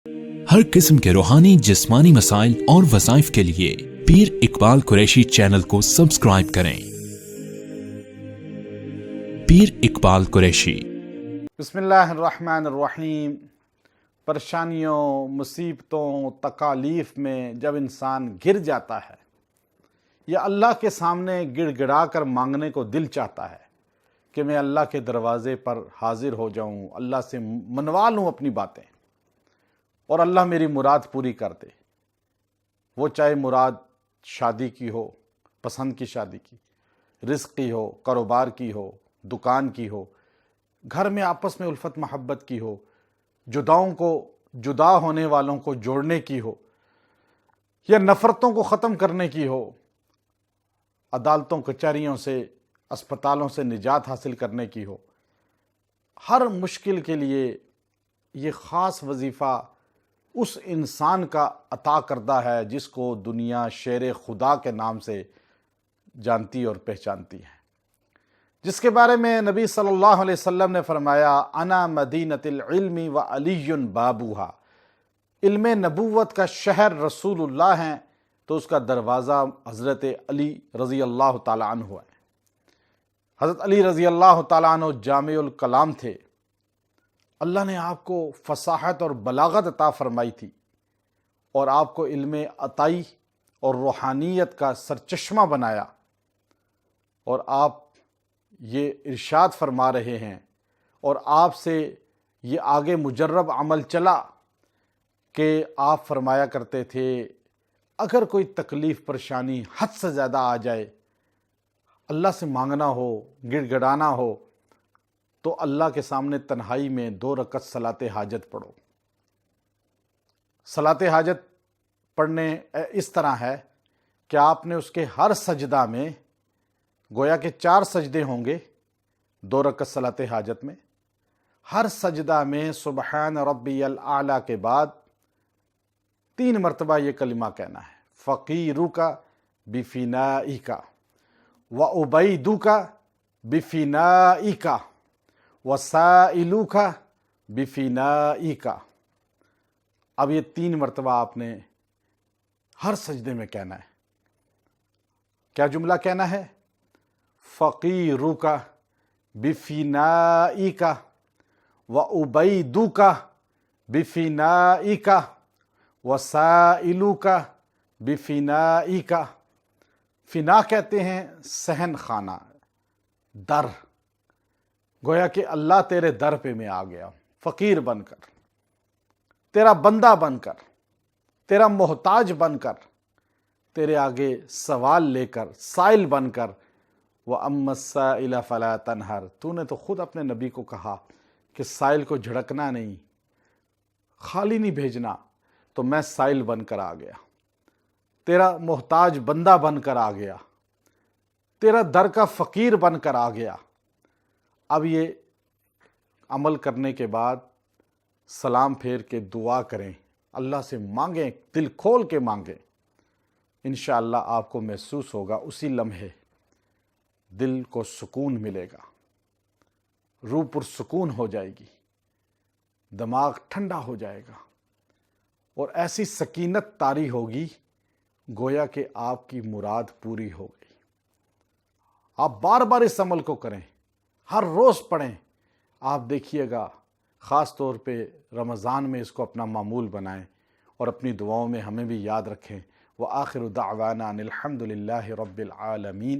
ہر قسم کے روحانی جسمانی مسائل اور وظائف کے لیے پیر اقبال قریشی چینل کو سبسکرائب کریں۔ پیر اقبال قریشی۔ بسم اللہ الرحمن الرحیم۔ پریشانیوں، مصیبتوں، تکالیف میں جب انسان گر جاتا ہے یا اللہ کے سامنے گڑ گڑا کر مانگنے کو دل چاہتا ہے کہ میں اللہ کے دروازے پر حاضر ہو جاؤں، اللہ سے منوا لوں اپنی باتیں اور اللہ میری مراد پوری کر دے، وہ چاہے مراد شادی کی ہو، پسند کی شادی کی، رزق کی ہو، کاروبار کی ہو، دکان کی ہو، گھر میں آپس میں الفت محبت کی ہو، جداؤں کو، جدا ہونے والوں کو جوڑنے کی ہو، یا نفرتوں کو ختم کرنے کی ہو، عدالتوں کچہریوں سے، اسپتالوں سے نجات حاصل کرنے کی ہو۔ ہر مشکل کے لیے یہ خاص وظیفہ اس انسان کا عطا کردہ ہے جس کو دنیا شیر خدا کے نام سے جانتی اور پہچانتی ہے، جس کے بارے میں نبی صلی اللہ علیہ وسلم نے فرمایا انا مدینۃ العلم و علی بابوہا۔ علم نبوت کا شہر رسول اللہ ہیں تو اس کا دروازہ حضرت علی رضی اللہ تعالیٰ عنہ ہے۔ حضرت علی رضی اللہ تعالیٰ عنہ جامع الکلام تھے۔ اللہ نے آپ کو فصاحت اور بلاغت عطا فرمائی تھی اور آپ کو علم عطائی اور روحانیت کا سرچشمہ بنایا، اور آپ یہ ارشاد فرما رہے ہیں اور آپ سے یہ آگے مجرب عمل چلا کہ آپ فرمایا کرتے تھے اگر کوئی تکلیف پریشانی حد سے زیادہ آ جائے، اللہ سے مانگنا ہو، گڑ گڑانا ہو، تو اللہ کے سامنے تنہائی میں 2 رکعت صلاۃ حاجت پڑھو۔ صلاۃ حاجت پڑھنے اس طرح ہے کہ آپ نے اس کے ہر سجدہ میں، گویا کہ 4 سجدے ہوں گے 2 رکعت صلاۃ حاجت میں، ہر سجدہ میں سبحان ربی الاعلیٰ کے بعد 3 مرتبہ یہ کلمہ کہنا ہے، فقیرک بفنائک وعبیدک بفنائک وسائلک بفنائک۔ اب یہ 3 مرتبہ آپ نے ہر سجدے میں کہنا ہے۔ کیا جملہ کہنا ہے؟ فقیرک بفنائک وعبیدک بفنائک وسائلک بفنائک۔ فنا کہتے ہیں صحن خانہ، در، گویا کہ اللہ تیرے در پہ میں آ گیا، فقیر بن کر، تیرا بندہ بن کر، تیرا محتاج بن کر، تیرے آگے سوال لے کر، سائل بن کر۔ وَأَمَّا السَّائِلَ فَلَا تَنْهَرْ۔ تو نے تو خود اپنے نبی کو کہا کہ سائل کو جھڑکنا نہیں، خالی نہیں بھیجنا، تو میں سائل بن کر آ گیا، تیرا محتاج بندہ بن کر آ گیا، تیرا در کا فقیر بن کر آ گیا۔ اب یہ عمل کرنے کے بعد سلام پھیر کے دعا کریں، اللہ سے مانگیں، دل کھول کے مانگیں، انشاءاللہ آپ کو محسوس ہوگا اسی لمحے دل کو سکون ملے گا، روح پرسکون ہو جائے گی، دماغ ٹھنڈا ہو جائے گا، اور ایسی سکینت طاری ہوگی گویا کہ آپ کی مراد پوری ہو گئی۔ آپ بار بار اس عمل کو کریں، ہر روز پڑھیں، آپ دیکھیے گا، خاص طور پہ رمضان میں اس کو اپنا معمول بنائیں اور اپنی دعاؤں میں ہمیں بھی یاد رکھیں۔ وآخر دعوانا ان الحمد للہ رب العالمین۔